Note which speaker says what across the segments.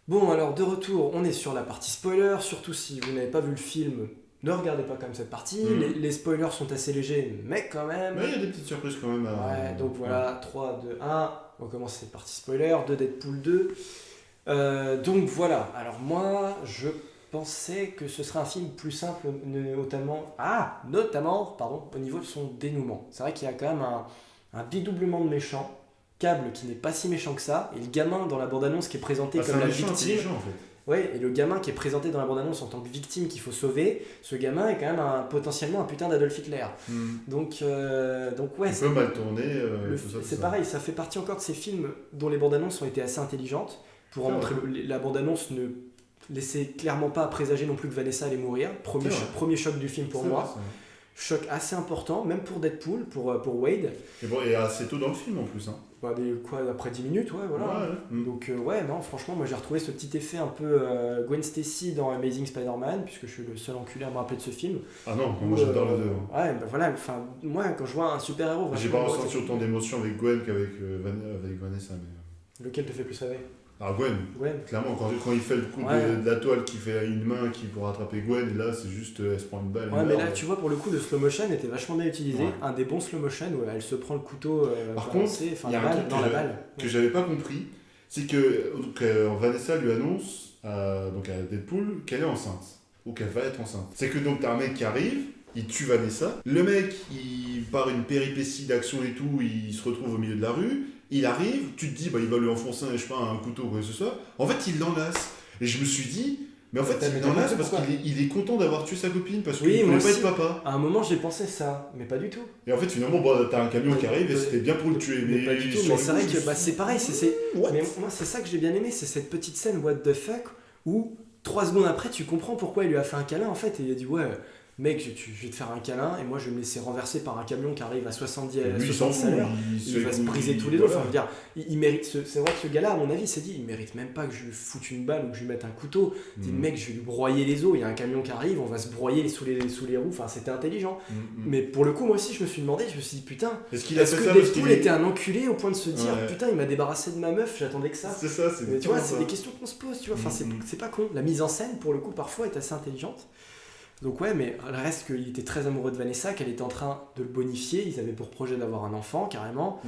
Speaker 1: Bon, alors de retour, on est sur la partie spoiler. Surtout si vous n'avez pas vu le film, ne regardez pas comme cette partie. Les spoilers sont assez légers, mais quand même.
Speaker 2: Mais il y a des petites surprises quand même.
Speaker 1: Ouais, donc voilà, 3, 2, 1. On commence cette partie spoiler de Deadpool 2. Donc voilà, alors moi, je pensais que ce serait un film plus simple, notamment au niveau de son dénouement. C'est vrai qu'il y a quand même un dédoublement de méchants. Cable qui n'est pas si méchant que ça, et le gamin dans la bande-annonce qui est présenté comme la victime.
Speaker 2: En fait.
Speaker 1: Ouais, et le gamin qui est présenté dans la bande-annonce en tant que victime qu'il faut sauver, ce gamin est quand même potentiellement un putain d'Adolf Hitler. Donc ouais.
Speaker 2: Un peu mal tourné.
Speaker 1: C'est pareil, ça fait partie encore de ces films dont les bandes-annonces ont été assez intelligentes pour en montrer. La bande-annonce ne laissait clairement pas présager non plus que Vanessa allait mourir. Premier choc du film pour moi. Choc assez important, même pour Deadpool, pour Wade.
Speaker 2: Et assez tôt dans le film en plus.
Speaker 1: Bah, après 10 minutes, ouais, voilà.
Speaker 2: Ouais.
Speaker 1: Donc, ouais, non, franchement, moi j'ai retrouvé ce petit effet un peu Gwen Stacy dans Amazing Spider-Man, puisque je suis le seul enculé à me rappeler de ce film.
Speaker 2: Ah non, moi j'adore le 2.
Speaker 1: Ouais, bah voilà, moi quand je vois un super-héros.
Speaker 2: J'ai pas ressenti autant d'émotion avec Gwen qu'avec Vanessa.
Speaker 1: Lequel te fait plus rêver?
Speaker 2: Ah, Gwen, clairement, quand il fait le coup de la toile qui fait une main qui pour rattraper Gwen, et là c'est juste elle se prend une balle.
Speaker 1: Ouais, mais là tu vois, pour le coup, le slow motion était vachement bien utilisé. Ouais. Un des bons slow motion où elle se prend le couteau.
Speaker 2: Par contre, il y a un truc que j'avais pas compris, c'est que Vanessa lui annonce donc à Deadpool qu'elle est enceinte, ou qu'elle va être enceinte. C'est que donc t'as un mec qui arrive, il tue Vanessa, le mec il part une péripétie d'action et tout, il se retrouve au milieu de la rue. Il arrive, tu te dis, il va lui enfoncer un couteau ou quoi que ce soit. En fait, il l'enlace. Et je me suis dit, mais en fait, il l'enlace parce qu'il est content d'avoir tué sa copine, parce qu'il ne voulait pas être papa.
Speaker 1: À un moment, j'ai pensé ça, mais pas du tout.
Speaker 2: Et en fait, finalement, t'as un camion qui arrive et c'était bien pour le tuer.
Speaker 1: Mais pas du tout, mais c'est vrai que c'est pareil. Mais moi, c'est ça que j'ai bien aimé, c'est cette petite scène what the fuck où 3 secondes après, tu comprends pourquoi il lui a fait un câlin en fait. Et il a dit, ouais. Mec, je vais te faire un câlin et moi je vais me laisser renverser par un camion qui arrive à 70 à l'heure. Il va se briser tous les deux. Enfin, je veux dire, il mérite. C'est vrai que ce gars-là, à mon avis, s'est dit, il mérite même pas que je lui foute une balle ou que je lui mette un couteau. Il dit, mec, je vais lui broyer les os. Il y a un camion qui arrive, on va se broyer sous les roues. Enfin, c'était intelligent. Mais pour le coup, moi aussi, je me suis demandé, je me suis dit, putain, est-ce que Deadpool était un enculé au point de se dire, putain, il m'a débarrassé de ma meuf, j'attendais que ça.
Speaker 2: C'est ça,
Speaker 1: mais tu vois, c'est des questions qu'on se pose. Tu vois, enfin, c'est pas con. La mise en scène, pour le coup, parfois, est assez intelligente. Donc ouais, mais le reste qu'il était très amoureux de Vanessa, qu'elle était en train de le bonifier, ils avaient pour projet d'avoir un enfant carrément.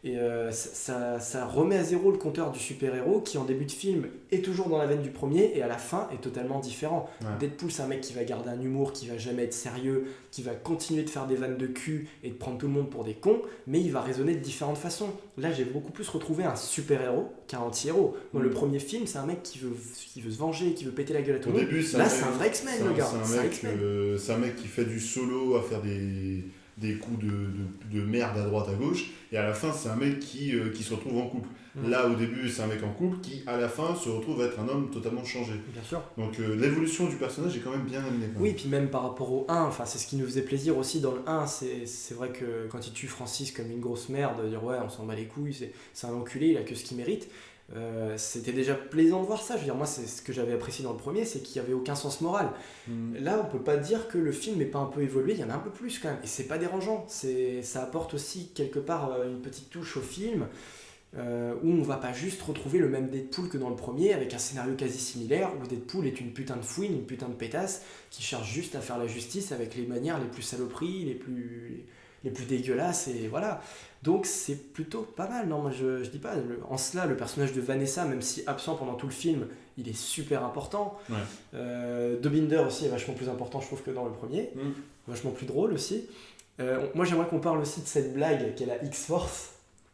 Speaker 1: Et ça remet à zéro le compteur du super-héros qui en début de film est toujours dans la veine du premier et à la fin est totalement différent. Deadpool, c'est un mec qui va garder un humour, qui va jamais être sérieux, qui va continuer de faire des vannes de cul et de prendre tout le monde pour des cons, mais il va raisonner de différentes façons. Là, j'ai beaucoup plus retrouvé un super-héros qu'un anti-héros. Dans le premier film, c'est un mec qui veut se venger, qui veut péter la gueule à tout le monde. Là, c'est un vrai X-Men, le gars.
Speaker 2: C'est un mec qui fait du solo à faire des coups de merde à droite à gauche, et à la fin c'est un mec qui se retrouve en couple. Là au début c'est un mec en couple qui à la fin se retrouve à être un homme totalement changé.
Speaker 1: Bien sûr.
Speaker 2: Donc l'évolution du personnage est quand même bien amenée.
Speaker 1: Oui, puis même par rapport au 1, c'est ce qui nous faisait plaisir aussi dans le 1, c'est vrai que quand il tue Francis comme une grosse merde, dire ouais on s'en bat les couilles, c'est un enculé, il a que ce qu'il mérite. C'était déjà plaisant de voir ça. Je veux dire, moi c'est ce que j'avais apprécié dans le premier, c'est qu'il n'y avait aucun sens moral. Là on peut pas dire que le film n'est pas un peu évolué, il y en a un peu plus quand même, et c'est pas dérangeant, ça apporte aussi quelque part une petite touche au film où on va pas juste retrouver le même Deadpool que dans le premier avec un scénario quasi similaire où Deadpool est une putain de fouine, une putain de pétasse qui cherche juste à faire la justice avec les manières les plus saloperies, les plus dégueulasses, et voilà. Donc c'est plutôt pas mal. Non, moi je dis pas, en cela le personnage de Vanessa, même si absent pendant tout le film, il est super important. De Binder aussi est vachement plus important je trouve que dans le premier, vachement plus drôle aussi. Moi j'aimerais qu'on parle aussi de cette blague qui est la X-Force,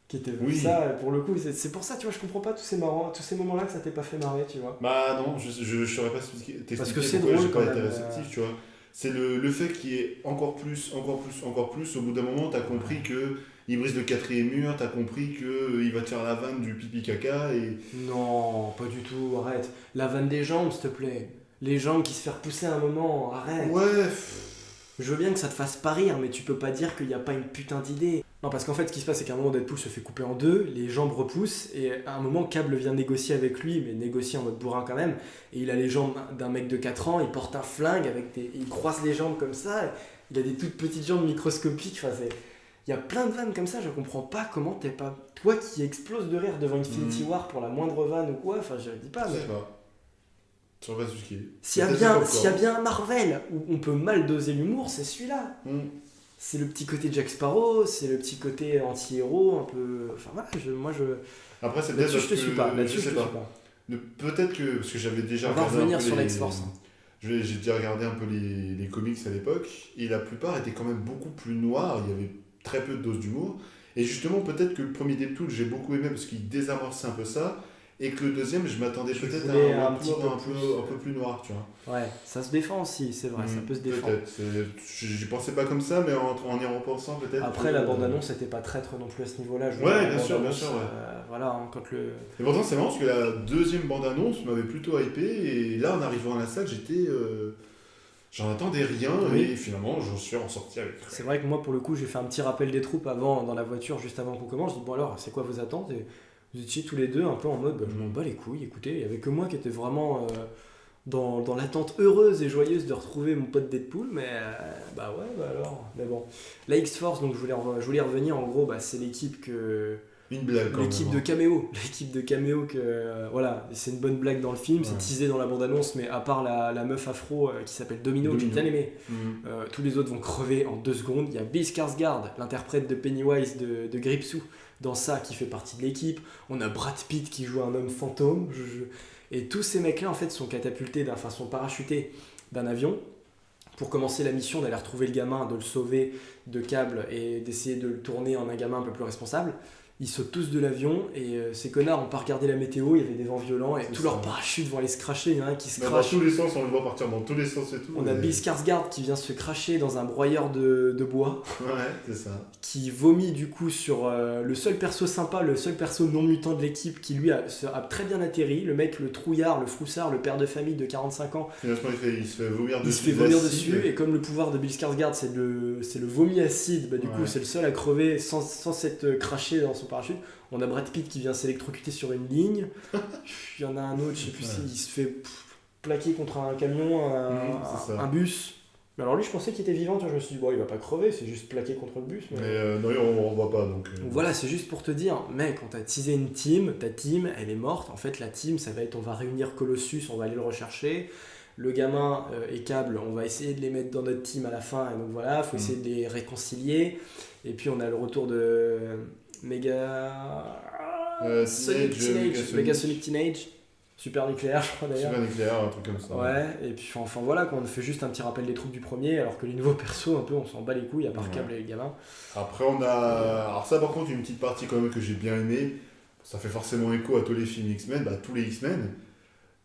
Speaker 1: qui était ça pour le coup, c'est pour ça, tu vois, je comprends pas tous ces moments là que ça t'ait pas fait marrer, tu vois.
Speaker 2: Bah non, je saurais pas t'expliquer
Speaker 1: parce que c'est drôle,
Speaker 2: j'ai pas été réceptif, tu vois. C'est le fait qu'il y ait encore plus, au bout d'un moment t'as compris que il brise le 4e mur, t'as compris qu'il va te faire la vanne du pipi caca et...
Speaker 1: Non, pas du tout, arrête. La vanne des jambes, s'il te plaît. Les jambes qui se font repousser à un moment, arrête.
Speaker 2: Ouais.
Speaker 1: Je veux bien que ça te fasse pas rire, mais tu peux pas dire qu'il n'y a pas une putain d'idée. Non, parce qu'en fait, ce qui se passe, c'est qu'à un moment, Deadpool se fait couper en deux, les jambes repoussent, et à un moment, Cable vient négocier avec lui, mais négocier en mode bourrin quand même, et il a les jambes d'un mec de 4 ans, il porte un flingue, il croise les jambes comme ça, il a des toutes petites jambes microscopiques, enfin, y a plein de vannes comme ça, je comprends pas comment t'es pas... Toi qui exploses de rire devant Infinity War pour la moindre vanne ou quoi, enfin je dis pas, mais...
Speaker 2: Je sais pas ce qui est.
Speaker 1: S'il y a bien un Marvel où on peut mal doser l'humour, c'est celui-là. C'est le petit côté Jack Sparrow, c'est le petit côté anti-héros, un peu... Enfin voilà,
Speaker 2: Après, c'est
Speaker 1: là-dessus, je te suis pas.
Speaker 2: Là-dessus, je sais pas. Peut-être que... Parce que j'avais déjà regardé
Speaker 1: on va revenir sur l'X-Force.
Speaker 2: J'ai déjà regardé un peu les comics à l'époque, et la plupart étaient quand même beaucoup plus noirs, il y avait très peu de doses d'humour. Et justement, peut-être que le premier Deadpool, j'ai beaucoup aimé parce qu'il désamorçait un peu ça, et que le deuxième, je m'attendais peut-être à un peu plus noir, tu vois.
Speaker 1: Ouais, ça se défend aussi, c'est vrai, ça peut se défendre.
Speaker 2: Peut-être, j'y pensais pas comme ça, mais en y repensant peut-être...
Speaker 1: Après, la bande-annonce n'était pas traître non plus à ce niveau-là.
Speaker 2: Ouais, bien sûr.
Speaker 1: Voilà, hein, quand le...
Speaker 2: Et pourtant, c'est marrant parce que la deuxième bande-annonce m'avait plutôt hypé, et là, en arrivant à la salle, j'en attendais rien, et finalement, j'en suis ressorti avec...
Speaker 1: C'est vrai que moi, pour le coup, j'ai fait un petit rappel des troupes dans la voiture, juste avant qu'on commence. Je dis, bon alors, c'est quoi vos attentes? Et vous étiez tous les deux un peu en mode, je m'en bats les couilles, écoutez, il n'y avait que moi qui était vraiment dans l'attente heureuse et joyeuse de retrouver mon pote Deadpool, mais alors, mais bon. La X-Force, donc je voulais y revenir, en gros, c'est l'équipe que...
Speaker 2: Une blague quand
Speaker 1: l'équipe de caméo. L'équipe de caméo voilà, c'est une bonne blague dans le film, c'est teasé dans la bande-annonce, mais à part la meuf afro qui s'appelle Domino, que j'ai bien aimé, tous les autres vont crever en 2 secondes. Il y a Bill Skarsgård, l'interprète de Pennywise de Gripsou, dans ça, qui fait partie de l'équipe. On a Brad Pitt qui joue un homme fantôme. Et tous ces mecs-là, en fait, sont sont parachutés d'un avion pour commencer la mission d'aller retrouver le gamin, de le sauver de câbles et d'essayer de le tourner en un gamin un peu plus responsable. Ils sautent tous de l'avion et ces connards n'ont pas regardé la météo, il y avait des vents violents et tous leurs parachutes vont aller se cracher, il y en a un qui se crache.
Speaker 2: Dans tous les sens, on le voit partir dans tous les sens et tout.
Speaker 1: On a Bill Skarsgård qui vient se cracher dans un broyeur de bois.
Speaker 2: Ouais, c'est ça.
Speaker 1: Qui vomit du coup sur le seul perso sympa, le seul perso non mutant de l'équipe qui lui a très bien atterri. Le mec, le trouillard, le froussard, le père de famille de 45 ans.
Speaker 2: Il se fait vomir dessus.
Speaker 1: Il se fait vomir dessus et comme le pouvoir de Bill Skarsgård c'est le vomi acide, du coup c'est le seul à crever sans s'être craché dans son parachute. On a Brad Pitt qui vient s'électrocuter sur une ligne. Il y en a un autre, je sais plus s'il se fait plaquer contre un camion, un bus. Mais alors lui, je pensais qu'il était vivant. Je me suis dit, bon, il va pas crever, c'est juste plaqué contre le bus.
Speaker 2: Mais non, on voit pas. Donc
Speaker 1: voilà, c'est juste pour te dire, mec, on t'a teasé une team, ta team, elle est morte. En fait, la team, ça va être, on va réunir Colossus, on va aller le rechercher. Le gamin et Cable, on va essayer de les mettre dans notre team à la fin. Et donc voilà, faut essayer de les réconcilier. Et puis on a le retour de Sonic Teenage, Super Nucléaire, je crois d'ailleurs.
Speaker 2: Super Nucléaire, un truc comme ça.
Speaker 1: Ouais, et puis enfin voilà, quand on fait juste un petit rappel des troupes du premier, alors que les nouveaux persos, un peu, on s'en bat les couilles, à part Cable et le gamin.
Speaker 2: Après, on a. Alors, ça, par contre, une petite partie quand même que j'ai bien aimé, ça fait forcément écho à tous les films X-Men, tous les X-Men.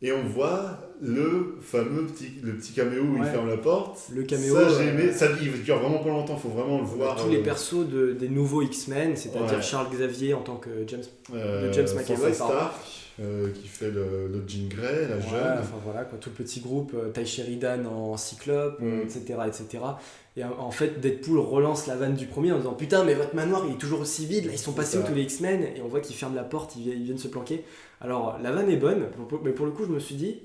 Speaker 2: Et on voit le fameux petit caméo où il ferme la porte.
Speaker 1: Le caméo.
Speaker 2: Ça, j'ai aimé. Ça, il dure vraiment pas longtemps, faut vraiment le voir.
Speaker 1: Tous les persos des nouveaux X-Men, c'est-à-dire Charles Xavier en tant que James McAvoy.
Speaker 2: Qui fait le Jean Grey, la jeune.
Speaker 1: Enfin voilà, tout le petit groupe, Ty Sheridan en Cyclope, etc. Et en fait, Deadpool relance la vanne du premier en disant putain, mais votre manoir il est toujours aussi vide, là ils sont passés où tous les X-Men? Et on voit qu'ils ferment la porte, ils viennent se planquer. Alors la vanne est bonne, mais pour le coup, je me suis dit,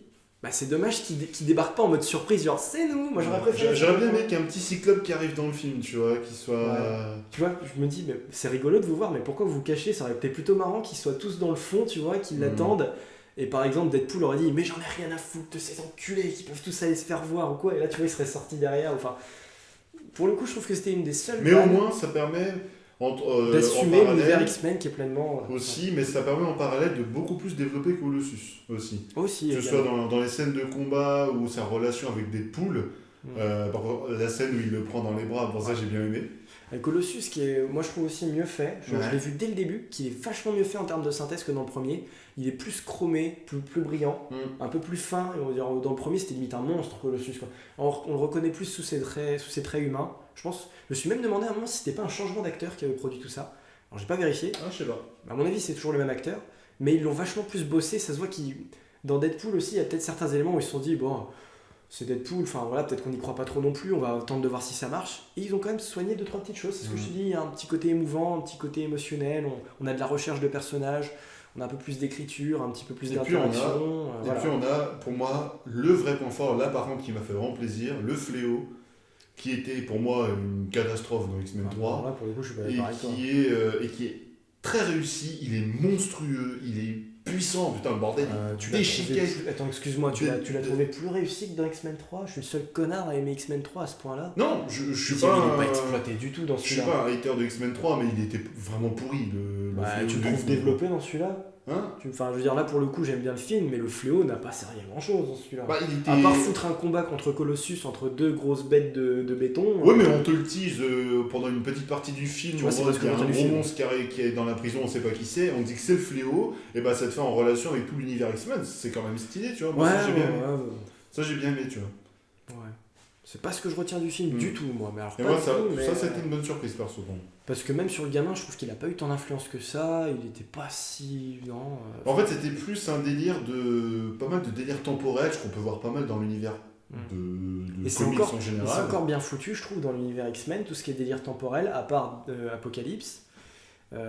Speaker 1: c'est dommage qu'ils débarquent pas en mode surprise, genre c'est nous. Moi j'aurais préféré.
Speaker 2: J'aurais bien aimé qu'il y ait un petit Cyclope qui arrive dans le film, tu vois, qui soit.
Speaker 1: Ouais. Tu vois, je me dis, mais c'est rigolo de vous voir, mais pourquoi vous vous cachez? Ça aurait été plutôt marrant qu'ils soient tous dans le fond, tu vois, qu'ils l'attendent. Et par exemple, Deadpool aurait dit, mais j'en ai rien à foutre de ces enculés qui peuvent tous aller se faire voir ou quoi. Et là, tu vois, il serait sorti derrière. Enfin, pour le coup, je trouve que c'était une des seules.
Speaker 2: Mais au moins, ça permet.
Speaker 1: D'assumer l'univers X-Men qui est pleinement...
Speaker 2: Aussi, mais ça permet en parallèle de beaucoup plus développer Colossus aussi. Que ce soit dans les scènes de combat ou sa relation avec Deadpool, par contre, la scène où il le prend dans les bras, ça j'ai bien aimé.
Speaker 1: Avec Colossus qui est, moi je trouve aussi mieux fait, je l'ai vu dès le début, qui est vachement mieux fait en termes de synthèse que dans le premier. Il est plus chromé, plus brillant, un peu plus fin. Et on va dire, dans le premier c'était limite un monstre Colossus, quoi. Alors, on le reconnaît plus sous ses traits humains. Je me suis même demandé à un moment si c'était pas un changement d'acteur qui avait produit tout ça. Alors j'ai pas vérifié.
Speaker 2: Je sais pas.
Speaker 1: À mon avis c'est toujours le même acteur, mais ils l'ont vachement plus bossé. Ça se voit dans Deadpool aussi, il y a peut-être certains éléments où ils se sont dit bon, c'est Deadpool, enfin voilà, peut-être qu'on n'y croit pas trop non plus, on va attendre de voir si ça marche. Et ils ont quand même soigné 2-3 petites choses. C'est ce que je te dis, il y a un petit côté émouvant, un petit côté émotionnel, on a de la recherche de personnages, on a un peu plus d'écriture, un petit peu plus d'interaction.
Speaker 2: Et puis on a, pour moi, le vrai point fort, là par contre qui m'a fait vraiment plaisir, le fléau, qui était pour moi une catastrophe dans X-Men 3.
Speaker 1: Là, pour le coup, je suis pas
Speaker 2: et,
Speaker 1: d'accord avec toi.
Speaker 2: et qui est très réussi, il est monstrueux, il est puissant, putain, le bordel,
Speaker 1: Tu
Speaker 2: déchiquette.
Speaker 1: Attends, excuse-moi, tu l'as trouvé plus réussi que dans X-Men 3? Je suis le seul connard à aimer X-Men 3 à ce point-là.
Speaker 2: Non, je suis
Speaker 1: Il
Speaker 2: pas.
Speaker 1: n'est pas exploité du tout dans
Speaker 2: Je
Speaker 1: celui-là.
Speaker 2: suis pas un hater de X-Men 3, mais il était vraiment pourri.
Speaker 1: Tu le trouves développé dans celui-là?
Speaker 2: Hein?
Speaker 1: Enfin, je veux dire, là pour le coup, j'aime bien le film, mais le fléau n'a pas servi à grand chose dans celui-là.
Speaker 2: Bah, il était...
Speaker 1: À part foutre un combat contre Colossus entre deux grosses bêtes de béton.
Speaker 2: Oui, mais on te le tease pendant une petite partie du film.
Speaker 1: Tu vois, c'est parce
Speaker 2: qu'il y a
Speaker 1: que
Speaker 2: un
Speaker 1: du
Speaker 2: gros
Speaker 1: film.
Speaker 2: monstre qui est dans la prison, on sait pas qui c'est, on dit que c'est le fléau, et bah ça te fait en relation avec tout l'univers X-Men. C'est quand même stylé, tu vois. Moi, ça, j'ai bien aimé. Ça, j'ai bien aimé, tu vois.
Speaker 1: Ouais. C'est pas ce que je retiens du film du tout, moi. Mais alors,
Speaker 2: et
Speaker 1: pas
Speaker 2: moi,
Speaker 1: du
Speaker 2: ça,
Speaker 1: tout, mais...
Speaker 2: ça a été une bonne surprise, perso. Bon.
Speaker 1: Parce que même sur le gamin, je trouve qu'il a pas eu tant d'influence que ça, il était pas si... Non,
Speaker 2: En fait, c'était plus un délire pas mal de délire temporel, qu'on peut voir pas mal dans l'univers de comics en général.
Speaker 1: Et c'est encore bien foutu, je trouve, dans l'univers X-Men, tout ce qui est délire temporel, à part Apocalypse.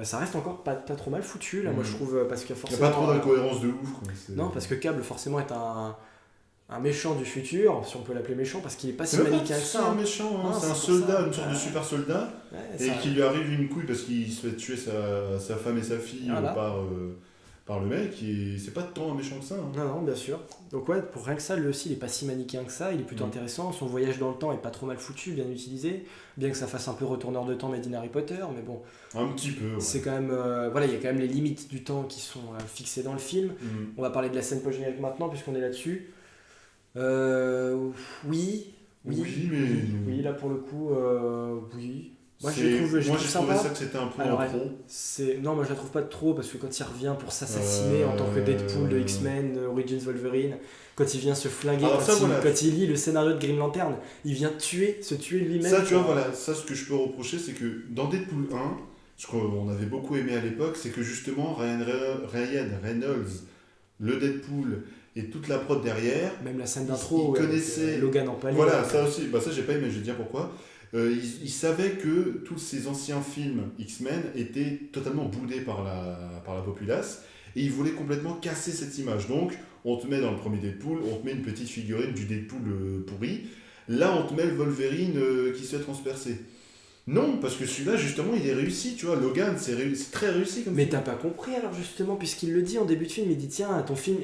Speaker 1: Ça reste encore pas trop mal foutu, là, moi je trouve, parce que forcément...
Speaker 2: Il n'y a pas trop d'incohérence de ouf. Quoi.
Speaker 1: Non, parce que Cable, forcément, est un méchant du futur, si on peut l'appeler méchant, parce qu'il est pas si manichéen que ça.
Speaker 2: C'est un méchant, c'est un soldat, une sorte de super soldat, et qui lui arrive une couille parce qu'il se fait tuer sa femme et sa fille par le mec, et c'est pas tant un méchant que ça.
Speaker 1: Non, bien sûr. Donc ouais, pour rien que ça, lui aussi, il est pas si manichéen que ça, il est plutôt intéressant, son voyage dans le temps est pas trop mal foutu, bien utilisé, bien que ça fasse un peu retourneur de temps made in Harry Potter, mais bon...
Speaker 2: Un petit peu, ouais.
Speaker 1: C'est quand même... voilà, il y a quand même les limites du temps qui sont fixées dans le film. On va parler de la scène post-générique maintenant, puisqu'on est là-dessus. Oui, là pour le coup, oui. Moi j'ai trouvé
Speaker 2: ça que c'était un peu
Speaker 1: alors,
Speaker 2: trop.
Speaker 1: Non, moi je la trouve pas de trop parce que quand il revient pour s'assassiner en tant que Deadpool de X-Men Origins Wolverine, quand il vient se flinguer, quand il lit le scénario de Green Lantern, il vient se tuer lui-même.
Speaker 2: Ça, tu vois, voilà, ça ce que je peux reprocher, c'est que dans Deadpool 1, ce qu'on avait beaucoup aimé à l'époque, c'est que justement Ryan Reynolds, le Deadpool, et toute la prod derrière,
Speaker 1: même la scène d'intro,
Speaker 2: il connaissait
Speaker 1: Logan en palier.
Speaker 2: Voilà, ça aussi, ça j'ai pas aimé, je vais te dire pourquoi. Il savait que tous ces anciens films X-Men étaient totalement boudés par la populace, et il voulait complètement casser cette image. Donc, on te met dans le premier Deadpool, on te met une petite figurine du Deadpool pourri, là on te met le Wolverine qui se fait transpercer. Non, parce que celui-là, justement, il est réussi, tu vois. Logan, c'est très réussi comme
Speaker 1: Mais
Speaker 2: film.
Speaker 1: t'as pas compris, alors, justement, puisqu'il le dit en début de film, il dit, tiens, ton film...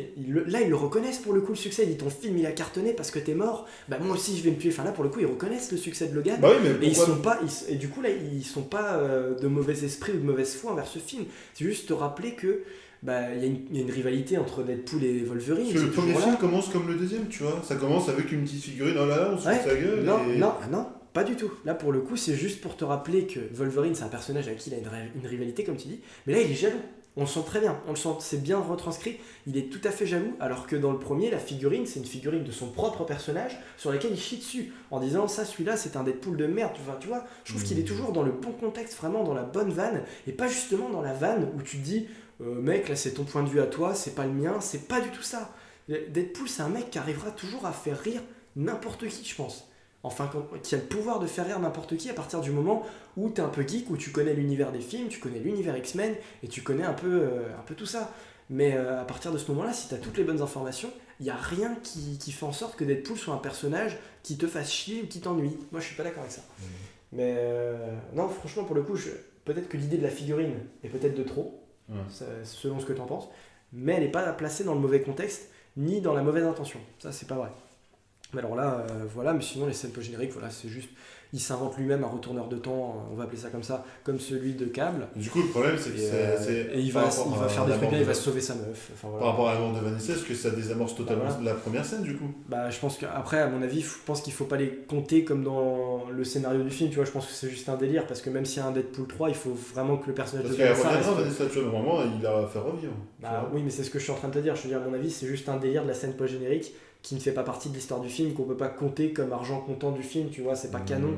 Speaker 1: Là, ils le reconnaissent pour le coup, le succès. Il dit, ton film, il a cartonné parce que t'es mort. Bah, moi aussi, je vais me tuer. Enfin, là, pour le coup, ils reconnaissent le succès de Logan.
Speaker 2: Bah oui, mais
Speaker 1: et ils sont pas... Et du coup, là, ils sont pas de mauvais esprit ou de mauvaise foi envers ce film. C'est juste te rappeler que... Bah, il y a une rivalité entre Deadpool et Wolverine.
Speaker 2: Parce que le premier film commence comme le deuxième, tu vois. Ça commence avec une petite figurine, oh là là, on se fout de sa gueule.
Speaker 1: Non. Pas du tout. Là, pour le coup, c'est juste pour te rappeler que Wolverine, c'est un personnage avec qui il a une rivalité, comme tu dis. Mais là, il est jaloux. On le sent très bien. On le sent, c'est bien retranscrit. Il est tout à fait jaloux. Alors que dans le premier, la figurine, c'est une figurine de son propre personnage sur laquelle il chie dessus. En disant, ça, celui-là, c'est un Deadpool de merde. Enfin, tu vois, je trouve qu'il est toujours dans le bon contexte, vraiment dans la bonne vanne. Et pas justement dans la vanne où tu te dis, mec, là, c'est ton point de vue à toi, c'est pas le mien. C'est pas du tout ça. Deadpool, c'est un mec qui arrivera toujours à faire rire n'importe qui, je pense. Enfin, qui a le pouvoir de faire rire n'importe qui à partir du moment où tu es un peu geek, où tu connais l'univers des films, tu connais l'univers X-Men et tu connais un peu tout ça. Mais à partir de ce moment-là, si tu as toutes les bonnes informations, il n'y a rien qui fait en sorte que Deadpool soit un personnage qui te fasse chier ou qui t'ennuie. Moi, je suis pas d'accord avec ça. Mais non, franchement, pour le coup, peut-être que l'idée de la figurine est peut-être de trop, selon ce que tu en penses, mais elle n'est pas placée dans le mauvais contexte, ni dans la mauvaise intention. Ça, c'est pas vrai. Mais alors là, voilà, mais sinon les scènes post-génériques, voilà, c'est juste, il s'invente lui-même un retourneur de temps, on va appeler ça comme ça, comme celui de Cable.
Speaker 2: Du coup, le problème, c'est que
Speaker 1: il va faire des trucs bien, il va sauver sa meuf. Enfin, voilà.
Speaker 2: Par rapport à la mort de Vanessa, est-ce que ça désamorce totalement la première scène, du coup?
Speaker 1: Bah, je pense qu'après, à mon avis, je pense qu'il faut pas les compter comme dans le scénario du film, tu vois, je pense que c'est juste un délire, parce que même s'il y a un Deadpool 3, il faut vraiment que le personnage de
Speaker 2: Vanessa... Parce qu'elle Vanessa, tu vois, normalement, il la fait revivre.
Speaker 1: Bah oui, mais c'est ce que je suis en train de te dire, je veux dire, à mon avis, c'est juste un délire de la scène post-générique, qui ne fait pas partie de l'histoire du film, qu'on peut pas compter comme argent comptant du film, tu vois, c'est pas canon.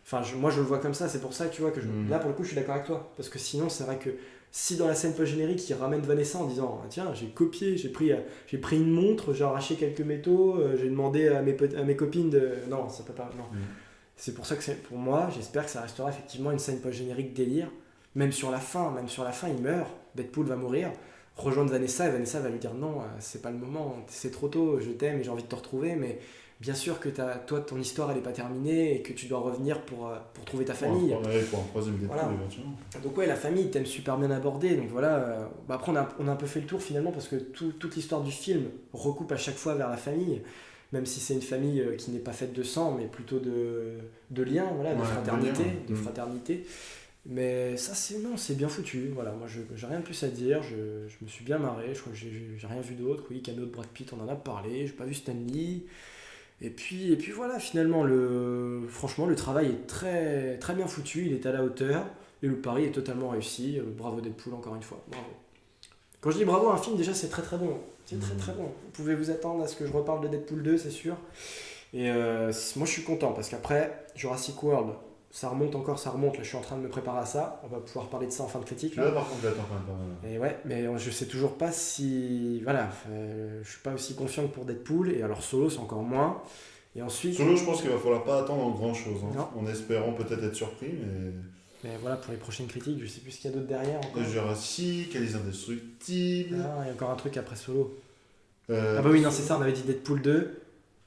Speaker 1: Enfin, moi je le vois comme ça, c'est pour ça, tu vois, que là pour le coup je suis d'accord avec toi. Parce que sinon, c'est vrai que si dans la scène post-générique, il ramène Vanessa en disant tiens, j'ai copié, j'ai pris une montre, j'ai arraché quelques métaux, j'ai demandé à mes copines de. Non, ça peut pas. Non. C'est pour ça que pour moi, j'espère que ça restera effectivement une scène post-générique délire. Même sur la fin, il meurt, Deadpool va mourir. rejoindre Vanessa, et Vanessa va lui dire non, c'est pas le moment, c'est trop tôt, je t'aime et j'ai envie de te retrouver, mais bien sûr que toi, ton histoire elle est pas terminée et que tu dois revenir pour trouver ta famille.
Speaker 2: Pour un troisième Deadpool,
Speaker 1: voilà.
Speaker 2: éventuellement.
Speaker 1: Donc ouais, la famille, thème super bien abordé, donc voilà. Après on a un peu fait le tour finalement parce que toute l'histoire du film recoupe à chaque fois vers la famille, même si c'est une famille qui n'est pas faite de sang, mais plutôt de liens, voilà, de fraternité. Mais ça c'est bien foutu, voilà, moi j'ai rien de plus à dire, je me suis bien marré, je crois que j'ai rien vu d'autre, oui, cameo de Brad Pitt on en a parlé, j'ai pas vu Stan Lee, et puis voilà, finalement franchement le travail est très, très bien foutu, il est à la hauteur, et le pari est totalement réussi, bravo Deadpool encore une fois, bravo. Quand je dis bravo à un film, déjà c'est très très bon, c'est très très bon, vous pouvez vous attendre à ce que je reparle de Deadpool 2 c'est sûr, et moi je suis content parce qu'après Jurassic World, ça remonte, là je suis en train de me préparer à ça, on va pouvoir parler de ça en fin de critique.
Speaker 2: Là par contre j'attends quand même.
Speaker 1: Et ouais, mais je sais toujours pas si... Voilà, je suis pas aussi confiant que pour Deadpool, et alors Solo c'est encore moins. Et ensuite...
Speaker 2: Solo je pense qu'il va falloir pas attendre grand chose, en espérant peut-être être surpris,
Speaker 1: mais voilà, pour les prochaines critiques, je sais plus ce qu'il y a d'autre derrière encore.
Speaker 2: Jurassic, Les Indestructibles...
Speaker 1: Ah, il y a encore un truc après Solo. Ah bah oui, non c'est ça, on avait dit Deadpool 2...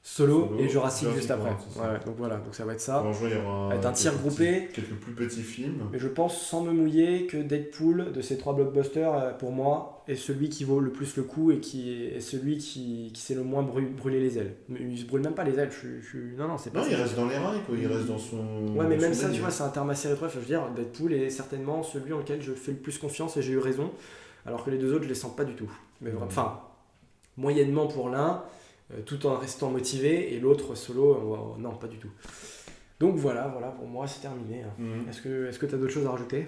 Speaker 1: Solo et Jurassic juste après. Ouais, donc voilà, donc ça va être ça.
Speaker 2: Il y aura
Speaker 1: un tir groupé.
Speaker 2: Quelques plus petits films.
Speaker 1: Mais je pense, sans me mouiller, que Deadpool, de ces 3 blockbusters, pour moi, est celui qui vaut le plus le coup et qui est celui qui s'est le moins brûlé les ailes. Il se brûle même pas les ailes, non, c'est pas ça.
Speaker 2: Non, il reste dans les rails, quoi. Il reste dans son...
Speaker 1: Ouais, mais même ça, tu vois, c'est un terme assez rétro. Je veux dire, Deadpool est certainement celui en lequel je fais le plus confiance et j'ai eu raison, alors que les deux autres, je les sens pas du tout. Mais enfin, moyennement pour l'un, tout en restant motivé, et l'autre Solo, non, pas du tout. Donc voilà, pour moi c'est terminé. Est-ce que tu as d'autres choses à rajouter ?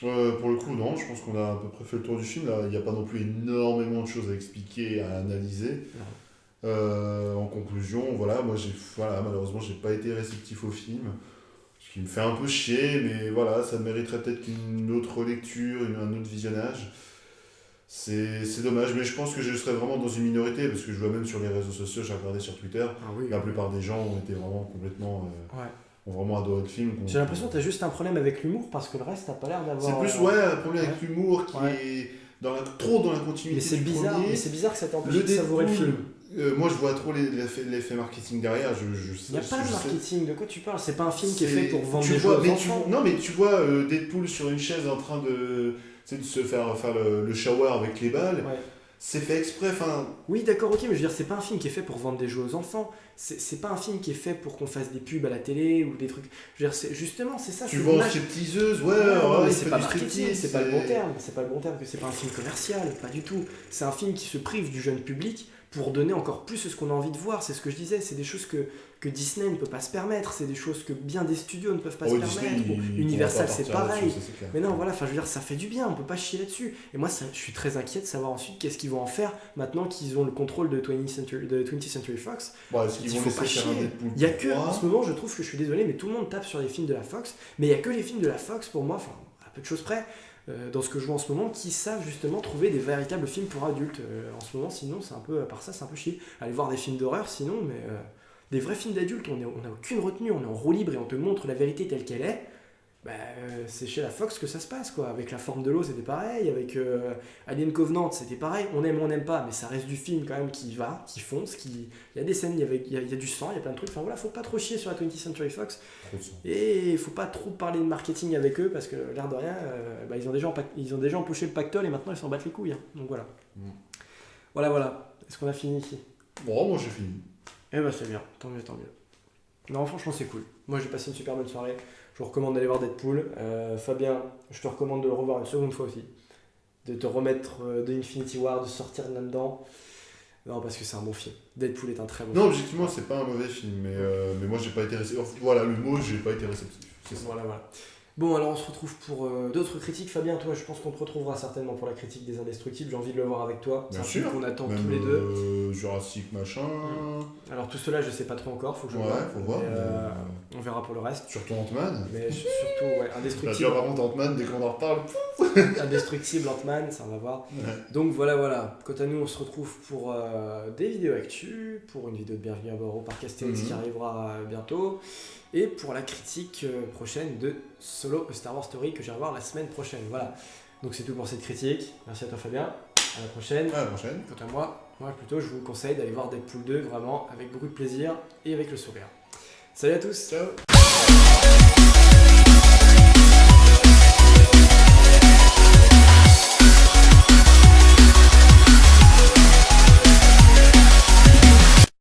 Speaker 2: Pour le coup, non, je pense qu'on a à peu près fait le tour du film. Là, il n'y a pas non plus énormément de choses à expliquer, à analyser. En conclusion, malheureusement, j'ai pas été réceptif au film, ce qui me fait un peu chier, mais voilà, ça mériterait peut-être une autre lecture, un autre visionnage. C'est dommage, mais je pense que je serais vraiment dans une minorité, parce que je vois même sur les réseaux sociaux, j'ai regardé sur Twitter, la plupart des gens ont été vraiment complètement... ont vraiment adoré le film.
Speaker 1: J'ai l'impression que tu as juste un problème avec l'humour, parce que le reste, t'as pas l'air d'avoir...
Speaker 2: C'est plus un problème avec l'humour qui est trop dans la continuité.
Speaker 1: Mais c'est bizarre, que ça t'empêche de savourer le film.
Speaker 2: Moi je vois trop l'effet marketing derrière.
Speaker 1: Il n'y a pas de marketing, de quoi tu parles ? C'est pas un film qui est fait pour vendre des jouets aux enfants.
Speaker 2: Non, mais tu vois Deadpool sur une chaise en train de se faire le shower avec les balles. C'est fait exprès,
Speaker 1: Oui, d'accord, ok, mais je veux dire, c'est pas un film qui est fait pour vendre des jeux aux enfants. C'est pas un film qui est fait pour qu'on fasse des pubs à la télé ou des trucs. Je veux dire, justement, c'est ça.
Speaker 2: Tu vends ces teaseuses,
Speaker 1: mais c'est pas marketing, c'est pas le bon terme. C'est pas le bon terme, que c'est pas un film commercial, pas du tout. C'est un film qui se prive du jeune public pour donner encore plus ce qu'on a envie de voir. C'est ce que je disais, c'est des choses que Disney ne peut pas se permettre, c'est des choses que bien des studios ne peuvent pas se permettre. Universal, c'est pareil. Mais non, voilà, je veux dire, ça fait du bien, on peut pas chier là-dessus. Et moi, je suis très inquiet de savoir ensuite qu'est-ce qu'ils vont en faire maintenant qu'ils ont le contrôle de 20th Century Fox.
Speaker 2: Il faut pas chier.
Speaker 1: Il y a que, en ce moment, je trouve que je suis désolé, mais tout le monde tape sur les films de la Fox, mais il y a que les films de la Fox, pour moi, à peu de choses près, dans ce que je vois en ce moment, qui savent justement trouver des véritables films pour adultes. En ce moment, sinon, c'est un peu, à part ça, c'est un peu chier. Aller voir des films d'horreur, sinon, mais des vrais films d'adultes, on n'a aucune retenue, on est en roue libre et on te montre la vérité telle qu'elle est. C'est chez la Fox que ça se passe, quoi. Avec La Forme de l'eau, c'était pareil. Avec Alien Covenant, c'était pareil. On aime, on n'aime pas, mais ça reste du film quand même qui fonce. Il y a des scènes, il y a du sang, il y a plein de trucs. Enfin voilà, faut pas trop chier sur la 20th Century Fox. Et il faut pas trop parler de marketing avec eux parce que l'air de rien, ils ont déjà empoché le pactole et maintenant ils s'en battent les couilles. Donc voilà. Voilà. Est-ce qu'on a fini ici ?
Speaker 2: Bon, moi j'ai fini.
Speaker 1: Eh ben c'est bien, tant mieux. Non, franchement c'est cool. Moi j'ai passé une super bonne soirée. Je vous recommande d'aller voir Deadpool. Fabien, je te recommande de le revoir une seconde fois aussi. De te remettre de Infinity War, de sortir là-dedans. Non, parce que c'est un bon film. Deadpool est un très bon film.
Speaker 2: Non, objectivement, c'est pas un mauvais film, mais moi j'ai pas été réceptif. Voilà, le mot, j'ai pas été réceptif. C'est ça.
Speaker 1: Voilà. Bon, alors on se retrouve pour d'autres critiques. Fabien, toi, je pense qu'on te retrouvera certainement pour la critique des Indestructibles. J'ai envie de le voir avec toi.
Speaker 2: Bien
Speaker 1: c'est un
Speaker 2: sûr.
Speaker 1: film qu'on attend
Speaker 2: même
Speaker 1: tous les deux.
Speaker 2: Jurassic, machin.
Speaker 1: Alors tout cela, je sais pas trop encore. Faut que je
Speaker 2: vois. Faut voir.
Speaker 1: On verra pour le reste.
Speaker 2: Surtout Ant-Man.
Speaker 1: Mais surtout, Indestructible.
Speaker 2: Par contre, Ant-Man, dès qu'on en reparle.
Speaker 1: Indestructible, Ant-Man, ça on va voir.
Speaker 2: Ouais.
Speaker 1: Donc voilà. Quant à nous, on se retrouve pour des vidéos actu, pour une vidéo de Bienvenue à bord au Parc Astérix qui arrivera bientôt, et pour la critique prochaine de Solo, A Star Wars Story, que j'irai voir la semaine prochaine. Voilà. Donc c'est tout pour cette critique. Merci à toi Fabien. À la prochaine.
Speaker 2: À la prochaine.
Speaker 1: Quant à moi plutôt, je vous conseille d'aller voir Deadpool 2 vraiment avec beaucoup de plaisir et avec le sourire. Salut à tous.
Speaker 2: Ciao.